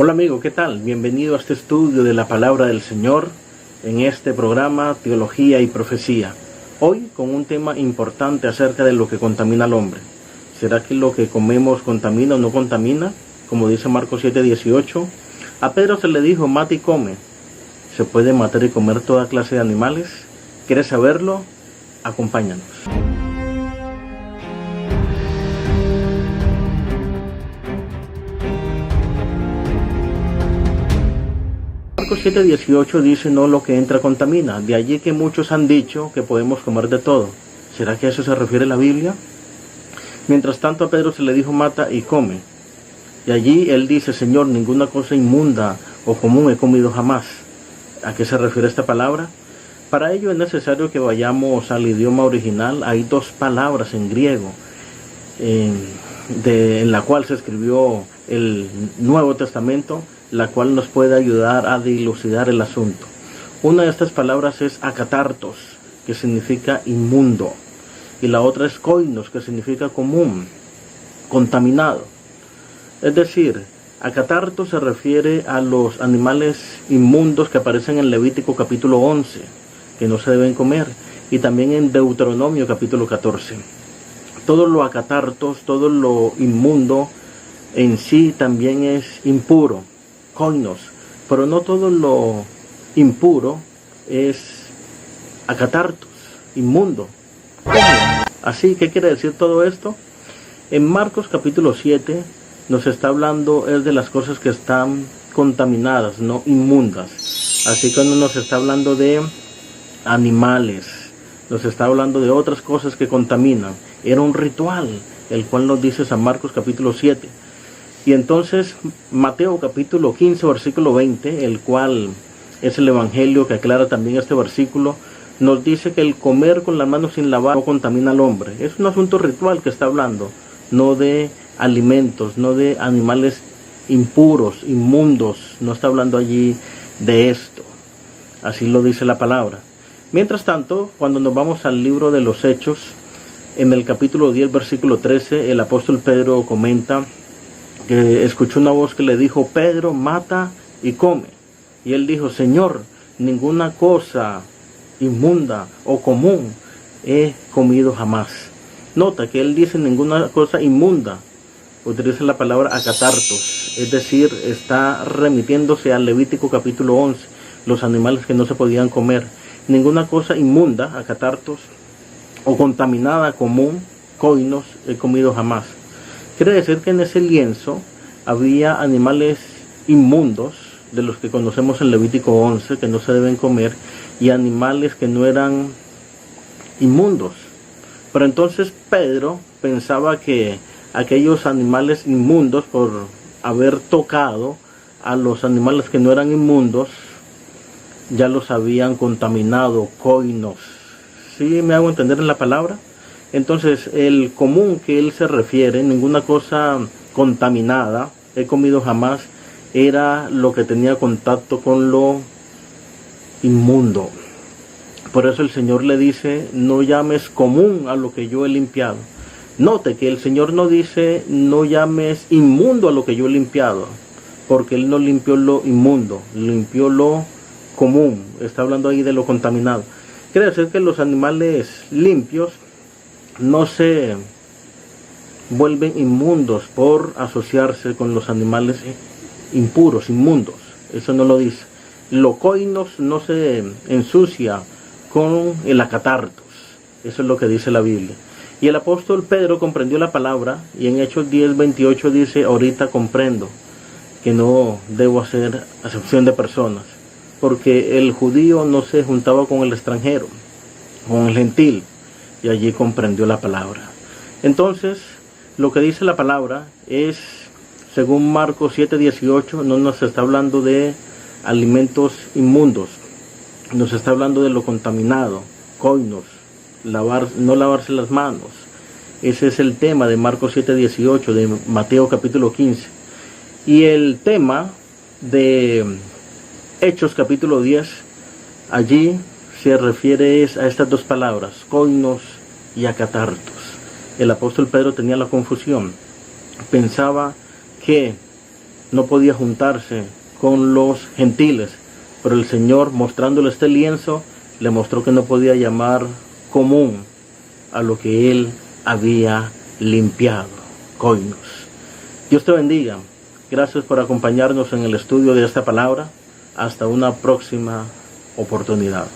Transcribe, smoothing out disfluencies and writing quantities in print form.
Hola amigo, ¿qué tal? Bienvenido a este estudio de la Palabra del Señor en este programa Teología y Profecía. Hoy con un tema importante acerca de lo que contamina al hombre. ¿Será que lo que comemos contamina o no contamina? Como dice Marcos 7:18. A Pedro se le dijo, mata y come. ¿Se puede matar y comer toda clase de animales? ¿Quieres saberlo? Acompáñanos. Marcos 7:18 dice, no lo que entra contamina. De allí que muchos han dicho que podemos comer de todo. ¿Será que a eso se refiere la Biblia? Mientras tanto a Pedro se le dijo, mata y come. Y allí él dice, Señor, ninguna cosa inmunda o común he comido jamás. ¿A qué se refiere esta palabra? Para ello es necesario que vayamos al idioma original. Hay dos palabras en griego en la cual se escribió el Nuevo Testamento, la cual nos puede ayudar a dilucidar el asunto. Una de estas palabras es akatartos, que significa inmundo, y la otra es koinos, que significa común, contaminado. Es decir, akatartos se refiere a los animales inmundos que aparecen en Levítico capítulo 11, que no se deben comer, y también en Deuteronomio capítulo 14. Todo lo akatartos, todo lo inmundo en sí también es impuro, koinos, pero no todo lo impuro es akatartos, inmundo. Así, ¿qué quiere decir todo esto? En Marcos capítulo 7 nos está hablando es de las cosas que están contaminadas, no inmundas. Así que no nos está hablando de animales, nos está hablando de otras cosas que contaminan. Era un ritual, el cual nos dice San Marcos capítulo 7. Y entonces Mateo capítulo 15 versículo 20, el cual es el evangelio que aclara también este versículo, nos dice que el comer con las manos sin lavar no contamina al hombre. Es un asunto ritual que está hablando, no de alimentos, no de animales impuros, inmundos, no está hablando allí de esto. Así lo dice la palabra. Mientras tanto, cuando nos vamos al libro de los Hechos, en el capítulo 10 versículo 13, el apóstol Pedro comenta que escuchó una voz que le dijo, Pedro, mata y come. Y él dijo, Señor, ninguna cosa inmunda o común he comido jamás. Nota que él dice ninguna cosa inmunda, utiliza la palabra akatartos, es decir, está remitiéndose al Levítico capítulo 11, los animales que no se podían comer. Ninguna cosa inmunda, akatartos, o contaminada, común, koinos, he comido jamás. Quiere decir que en ese lienzo había animales inmundos, de los que conocemos en Levítico 11, que no se deben comer, y animales que no eran inmundos. Pero entonces Pedro pensaba que aquellos animales inmundos, por haber tocado a los animales que no eran inmundos, ya los habían contaminado, koinos. ¿Sí me hago entender en la palabra? Entonces, el común que él se refiere, ninguna cosa contaminada, he comido jamás, era lo que tenía contacto con lo inmundo. Por eso el Señor le dice, no llames común a lo que yo he limpiado. Note que el Señor no dice, no llames inmundo a lo que yo he limpiado, porque Él no limpió lo inmundo, limpió lo común. Está hablando ahí de lo contaminado. Quiere decir que los animales limpios no se vuelven inmundos por asociarse con los animales impuros, inmundos. Eso no lo dice. Lo koinos no se ensucia con el akatartos. Eso es lo que dice la Biblia. Y el apóstol Pedro comprendió la palabra, y en Hechos 10:28 dice, ahorita comprendo que no debo hacer acepción de personas, porque el judío no se juntaba con el extranjero, con el gentil, y allí comprendió la palabra. Entonces, lo que dice la palabra es, según Marcos 7:18, no nos está hablando de alimentos inmundos, nos está hablando de lo contaminado, koinos, no lavarse las manos. Ese es el tema de Marcos 7:18, de Mateo capítulo 15. Y el tema de Hechos capítulo 10, allí se refiere a estas dos palabras, koinos y akatartos. El apóstol Pedro tenía la confusión, pensaba que no podía juntarse con los gentiles, pero el Señor, mostrándole este lienzo, le mostró que no podía llamar común a lo que Él había limpiado. Koinos. Dios te bendiga. Gracias por acompañarnos en el estudio de esta palabra. Hasta una próxima oportunidad.